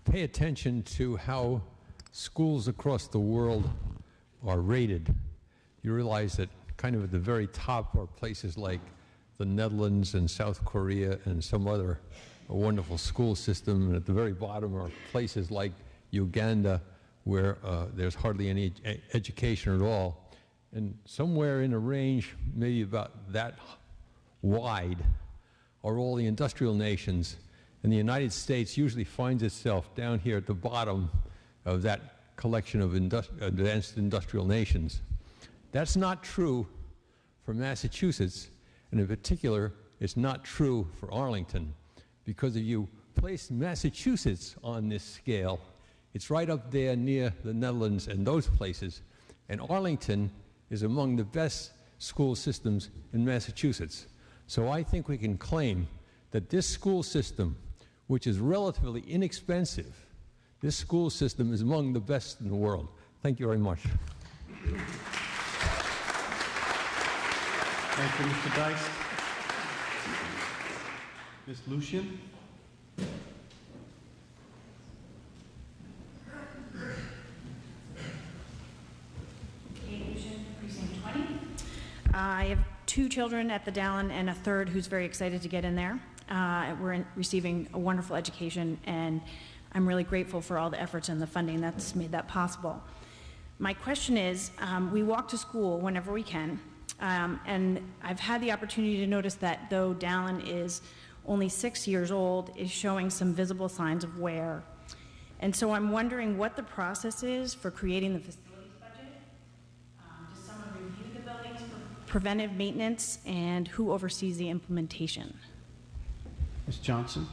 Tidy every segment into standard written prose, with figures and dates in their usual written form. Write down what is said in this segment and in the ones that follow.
pay attention to how schools across the world are rated, you realize that kind of at the very top are places like the Netherlands and South Korea and some other wonderful school system, and at the very bottom are places like Uganda, where there's hardly any education at all. And somewhere in a range, maybe about that wide, are all the industrial nations. And the United States usually finds itself down here at the bottom of that collection of advanced industrial nations. That's not true for Massachusetts, and in particular, it's not true for Arlington, because if you place Massachusetts on this scale, it's right up there near the Netherlands and those places, and Arlington is among the best school systems in Massachusetts. So I think we can claim that this school system, which is relatively inexpensive, this school system is among the best in the world. Thank you very much. Thank you, Mr. Dice. Ms. Lucian. Precinct 20. I have 2 children at the Dallin and a third who's very excited to get in there. We're receiving a wonderful education, and I'm really grateful for all the efforts and the funding that's made that possible. My question is, we walk to school whenever we can, and I've had the opportunity to notice that though Dallin is only 6 years old, is showing some visible signs of wear. And so I'm wondering what the process is for creating the facilities budget. Does someone review the buildings for preventive maintenance, and who oversees the implementation? Ms. Johnson.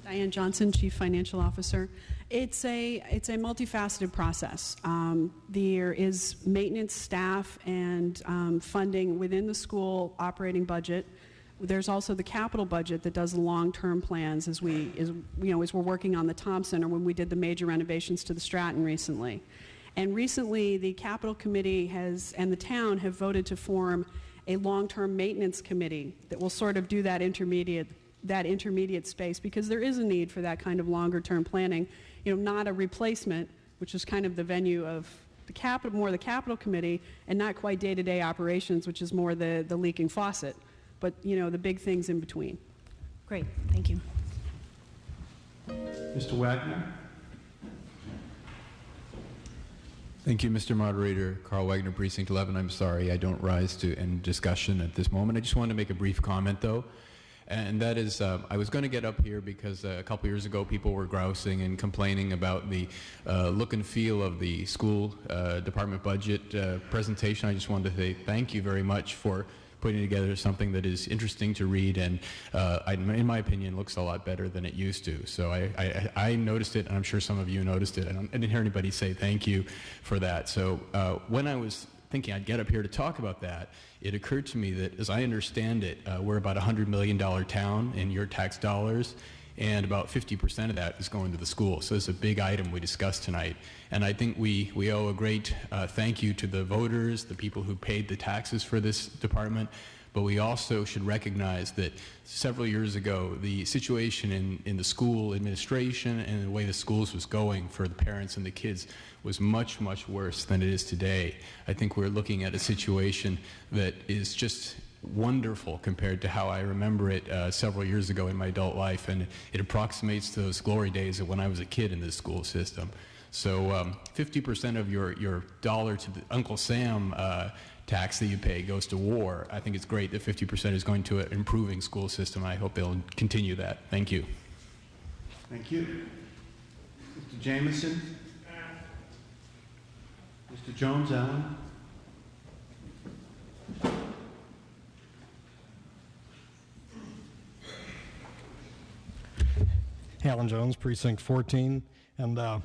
Diane Johnson, Chief Financial Officer. It's a multifaceted process. There is maintenance staff and funding within the school operating budget. There's also the capital budget that does the long-term plans as we're working on the Thompson, or when we did the major renovations to the Stratton recently. And recently, the capital committee and the town have voted to form a long-term maintenance committee that will sort of do that intermediate space, because there is a need for that kind of longer-term planning. Not a replacement, which is kind of the venue of the capital committee, and not quite day-to-day operations, which is more the leaking faucet, but the big things in between. Great, thank you. Mr. Wagner. Thank you, Mr. Moderator. Carl Wagner, Precinct 11. I'm sorry I don't rise to end discussion at this moment. I just wanted to make a brief comment, though. And that is, I was going to get up here because a couple years ago people were grousing and complaining about the look and feel of the school department budget presentation. I just wanted to say thank you very much for putting together something that is interesting to read, and in my opinion looks a lot better than it used to. So I noticed it, and I'm sure some of you noticed it. I didn't hear anybody say thank you for that. So when I was thinking I'd get up here to talk about that, it occurred to me that, as I understand it, we're about a $100 million town in your tax dollars, and about 50% of that is going to the school. So it's a big item we discussed tonight. And I think we owe a great thank you to the voters, the people who paid the taxes for this department, but we also should recognize that several years ago, the situation in the school administration and the way the schools was going for the parents and the kids was much, much worse than it is today. I think we're looking at a situation that is just wonderful compared to how I remember it several years ago in my adult life, and it approximates to those glory days of when I was a kid in this school system. So 50% of your dollar to the Uncle Sam tax that you pay goes to war. I think it's great that 50% is going to an improving school system. I hope they'll continue that. Thank you. Thank you. Mr. Jameson. Mr. Jones, Alan. Alan Jones, Precinct 14. And I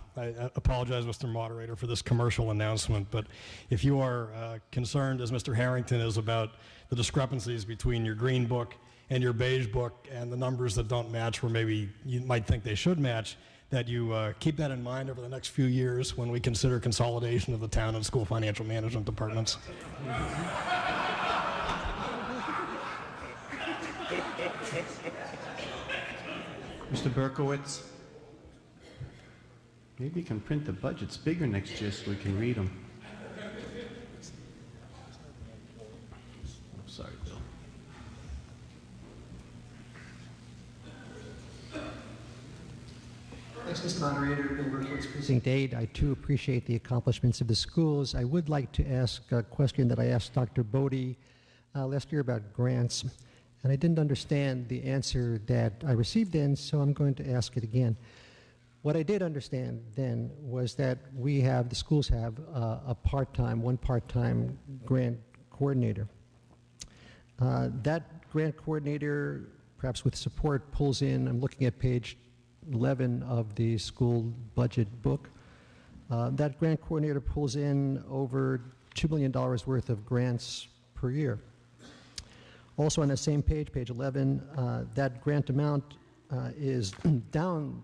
apologize, Mr. Moderator, for this commercial announcement, but if you are concerned, as Mr. Harrington is, about the discrepancies between your green book and your beige book and the numbers that don't match where maybe you might think they should match, that you keep that in mind over the next few years when we consider consolidation of the town and school financial management departments. Mr. Berkowitz? Maybe you can print the budgets bigger next year so we can read them. I'm sorry, Bill. Thanks, Mr. Moderator. Bill Berkowitz, Precinct 8. I too appreciate the accomplishments of the schools. I would like to ask a question that I asked Dr. Bodie last year about grants, and I didn't understand the answer that I received then, so I'm going to ask it again. What I did understand then was that the schools have one part-time grant coordinator. That grant coordinator, perhaps with support, pulls in, I'm looking at page 11 of the school budget book. That grant coordinator pulls in over $2 million worth of grants per year. Also on that same page, page 11, that grant amount is down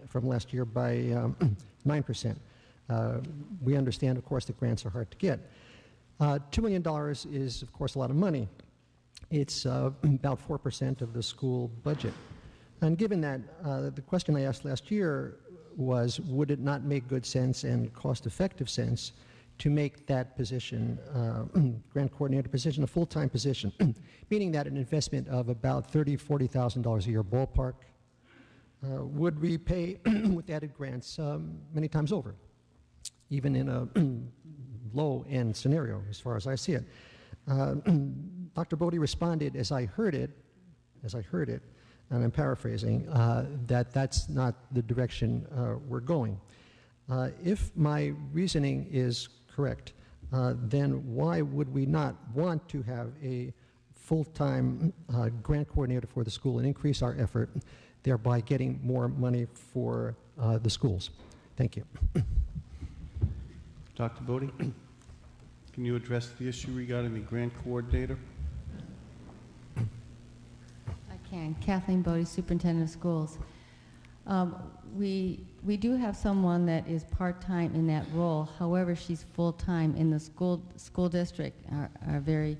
from last year by 9%. We understand, of course, that grants are hard to get. $2 million is, of course, a lot of money. It's about 4% of the school budget. And given that, the question I asked last year was, would it not make good sense and cost-effective sense to make that position, grant coordinator position, a full-time position, meaning that an investment of about $30,000, $40,000 a year ballpark would repay with added grants many times over, even in a low-end scenario, as far as I see it. Dr. Bodie responded, as I heard it, and I'm paraphrasing, that that's not the direction we're going. If my reasoning is correct, then why would we not want to have a full-time grant coordinator for the school and increase our effort, thereby getting more money for the schools? Thank you. Dr. Bodie, can you address the issue regarding the grant coordinator? Kathleen Bodie, Superintendent of Schools. We do have someone that is part-time in that role. However, she's full-time in the school district, our very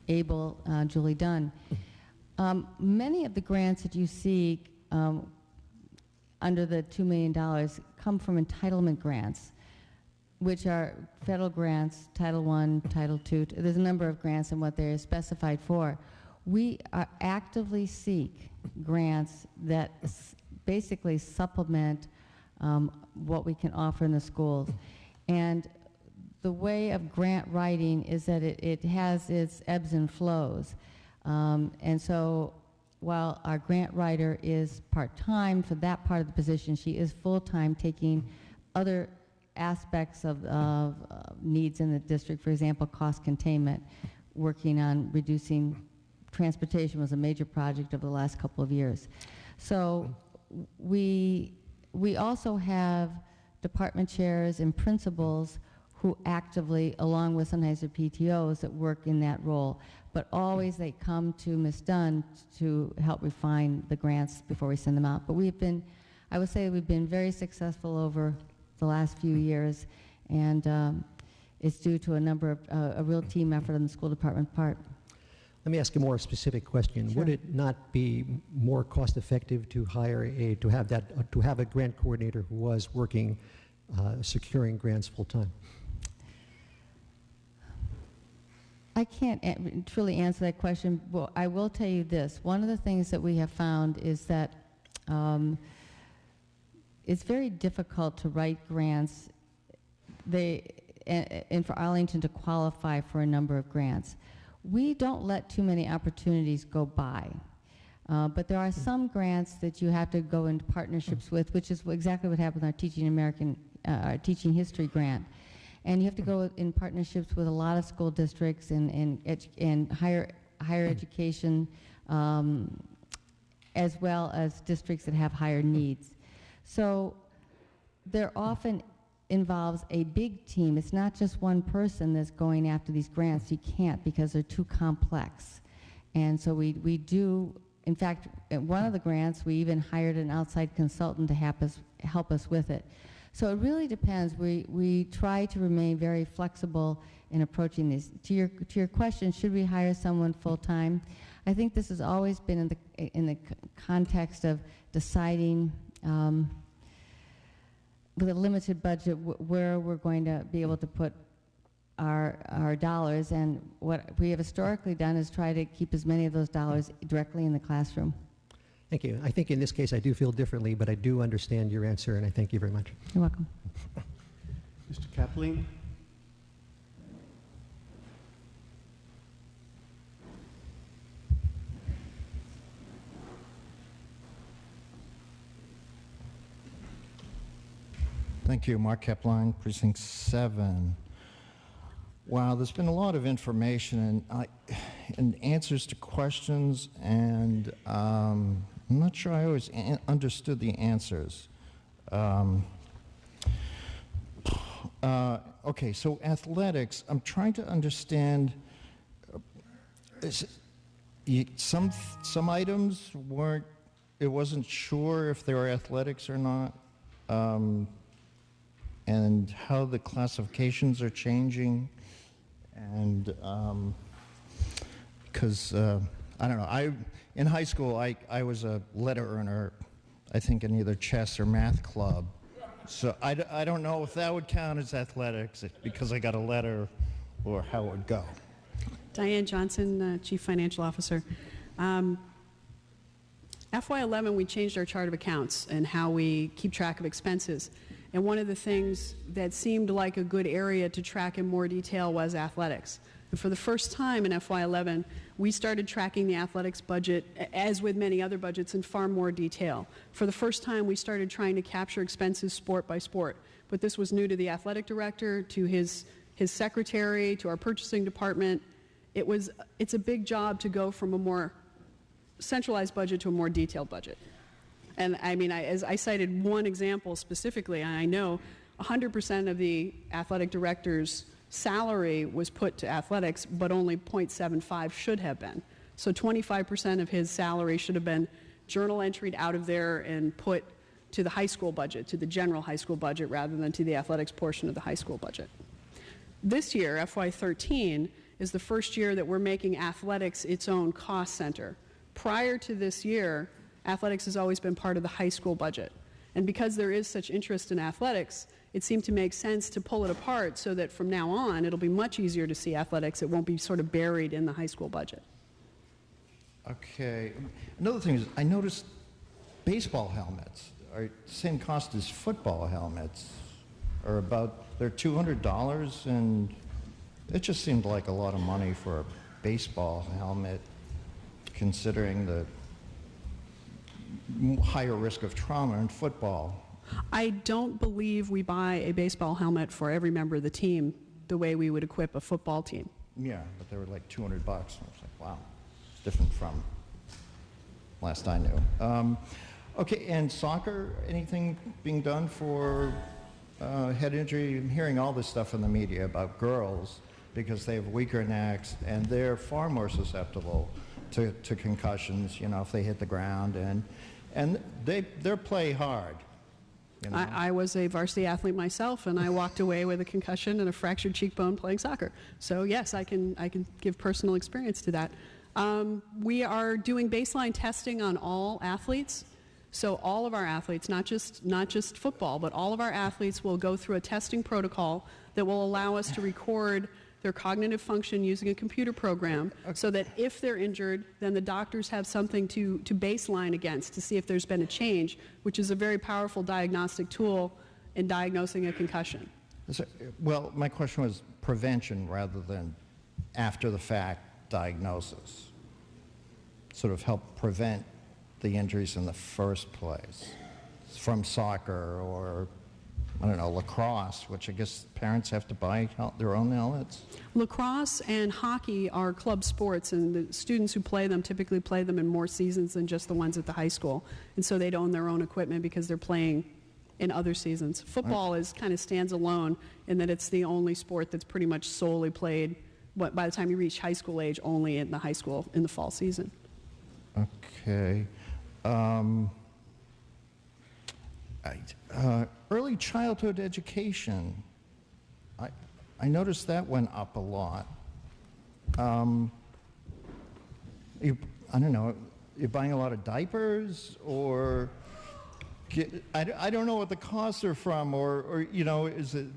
able Julie Dunn. Many of the grants that you see under the $2 million come from entitlement grants, which are federal grants, Title I, Title II. There's a number of grants and what they're specified for. We actively seek grants that basically supplement what we can offer in the schools. And the way of grant writing is that it has its ebbs and flows. And so while our grant writer is part-time for that part of the position, she is full-time taking other aspects of needs in the district, for example, cost containment, working on reducing transportation was a major project over the last couple of years. So we also have department chairs and principals who actively, along with sometimes the PTOs, that work in that role. But always they come to Ms. Dunn to help refine the grants before we send them out. But I would say we've been very successful over the last few years, and it's due to a real team effort on the school department part. Let me ask a more specific question. Sure. Would it not be more cost-effective to have a grant coordinator who was working, securing grants full-time? I can't truly answer that question. Well, I will tell you this. One of the things that we have found is that it's very difficult to write grants and for Arlington to qualify for a number of grants. We don't let too many opportunities go by. But there are some grants that you have to go into partnerships with, which is exactly what happened with our Teaching History grant. And you have to go in partnerships with a lot of school districts and higher education, as well as districts that have higher needs. So there often involves a big team. It's not just one person that's going after these grants. You can't, because they're too complex. And so we do, in fact, at one of the grants, we even hired an outside consultant to help us with it. So it really depends. We try to remain very flexible in approaching these. To your question, should we hire someone full-time? I think this has always been in the context of deciding with a limited budget where we're going to be able to put our dollars, and what we have historically done is try to keep as many of those dollars directly in the classroom. Thank you. I think in this case I do feel differently, but I do understand your answer, and I thank you very much. You're welcome. Mr. Kaepplein? Thank you. Mark Kaepplein, Precinct 7. Wow, there's been a lot of information and answers to questions, and I'm not sure I always understood the answers. Okay, so athletics, I'm trying to understand, some items weren't, it wasn't sure if they were athletics or not, and how the classifications are changing. And because I don't know, in high school I was a letter earner, I think in either chess or math club. So I don't know if that would count as athletics because I got a letter, or how it would go. Diane Johnson, Chief Financial Officer. FY11, we changed our chart of accounts and how we keep track of expenses. And one of the things that seemed like a good area to track in more detail was athletics. And for the first time in FY11, we started tracking the athletics budget, as with many other budgets, in far more detail. For the first time, we started trying to capture expenses sport by sport. But this was new to the athletic director, to his secretary, to our purchasing department. It's a big job to go from a more centralized budget to a more detailed budget. And I mean, as I cited one example specifically, and I know 100% of the athletic director's salary was put to athletics, but only 0.75 should have been. So 25% of his salary should have been journal entered out of there and put to the high school budget, to the general high school budget, rather than to the athletics portion of the high school budget. This year, FY13, is the first year that we're making athletics its own cost center. Prior to this year, athletics has always been part of the high school budget. And because there is such interest in athletics, it seemed to make sense to pull it apart so that from now on, it'll be much easier to see athletics. It won't be sort of buried in the high school budget. Okay. Another thing is, I noticed baseball helmets are the same cost as football helmets, or they're $200, and it just seemed like a lot of money for a baseball helmet, considering the higher risk of trauma in football. I don't believe we buy a baseball helmet for every member of the team the way we would equip a football team. Yeah, but they were like $200. I was like, wow, it's different from last I knew. Okay, and soccer, anything being done for head injury? I'm hearing all this stuff in the media about girls because they have weaker necks and they're far more susceptible to concussions, you know, if they hit the ground, and they play hard. You know? I was a varsity athlete myself, and I walked away with a concussion and a fractured cheekbone playing soccer. So yes, I can give personal experience to that. We are doing baseline testing on all athletes. So all of our athletes, not just football, but all of our athletes will go through a testing protocol that will allow us to record their cognitive function using a computer program, so that if they're injured, then the doctors have something to baseline against to see if there's been a change, which is a very powerful diagnostic tool in diagnosing a concussion. Well, my question was prevention rather than after-the-fact diagnosis. Sort of help prevent the injuries in the first place from soccer or, I don't know, lacrosse, which I guess parents have to buy their own helmets. Lacrosse and hockey are club sports, and the students who play them typically play them in more seasons than just the ones at the high school. And so they'd own their own equipment because they're playing in other seasons. Football kind of stands alone in that it's the only sport that's pretty much solely played, by the time you reach high school age, only in the high school in the fall season. Okay. Early childhood education. I noticed that went up a lot. I don't know, you're buying a lot of diapers, or I don't know what the costs are from, or you know, is it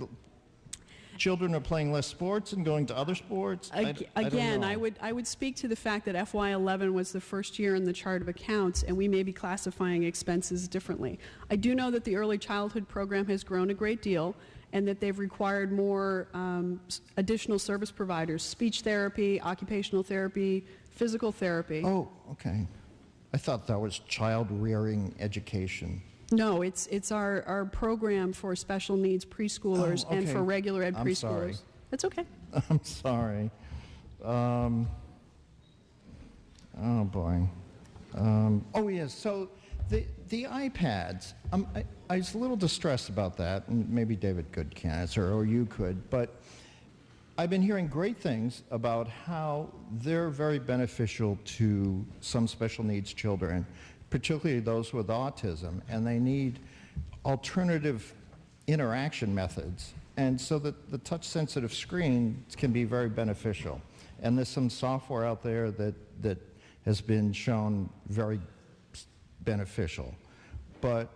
children are playing less sports and going to other sports? Again, I would speak to the fact that FY11 was the first year in the chart of accounts, and we may be classifying expenses differently. I do know that the early childhood program has grown a great deal, and that they've required more additional service providers, speech therapy, occupational therapy, physical therapy. Oh, okay. I thought that was child rearing education. No, it's our program for special needs preschoolers and for regular ed preschoolers. Sorry. That's okay. I'm sorry. Oh, boy. Oh, yes, so the iPads, I was a little distressed about that, and maybe David could answer, or you could, but I've been hearing great things about how they're very beneficial to some special needs children, particularly those with autism, and they need alternative interaction methods. And so that the touch-sensitive screen can be very beneficial. And there's some software out there that has been shown very beneficial. But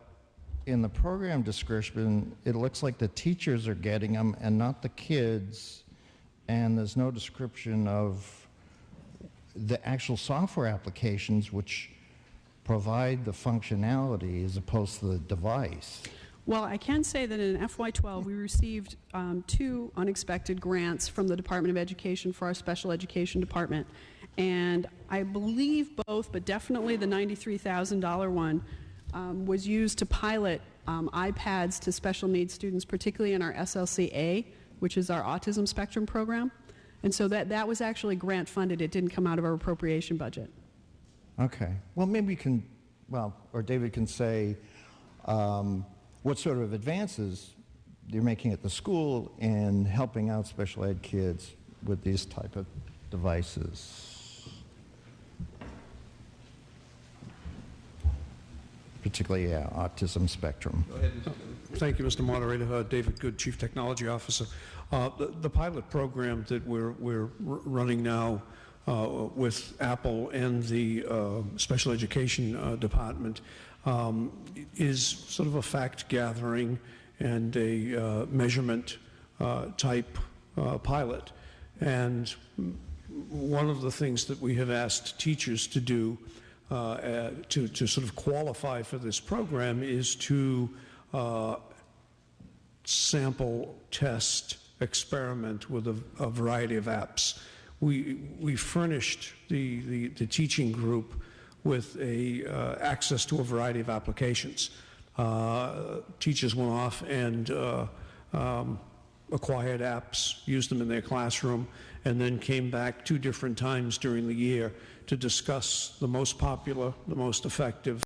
in the program description, it looks like the teachers are getting them and not the kids, and there's no description of the actual software applications which provide the functionality as opposed to the device. Well, I can say that in FY12 we received 2 unexpected grants from the Department of Education for our special education department. And I believe both, but definitely the $93,000 one was used to pilot iPads to special needs students, particularly in our SLC-A, which is our autism spectrum program. And so that was actually grant funded. It didn't come out of our appropriation budget. Okay. Well, maybe we can, or David can say what sort of advances you're making at the school in helping out special ed kids with these type of devices. Particularly, autism spectrum. Go ahead. Thank you, Mr. Moderator. David Good, Chief Technology Officer. The pilot program that we're running now with Apple and the Special Education Department is sort of a fact-gathering and a measurement type pilot. And one of the things that we have asked teachers to do to sort of qualify for this program is to sample, test, experiment with a variety of apps. We furnished the teaching group with access to a variety of applications. Teachers went off and acquired apps, used them in their classroom, and then came back 2 different times during the year to discuss the most popular, the most effective,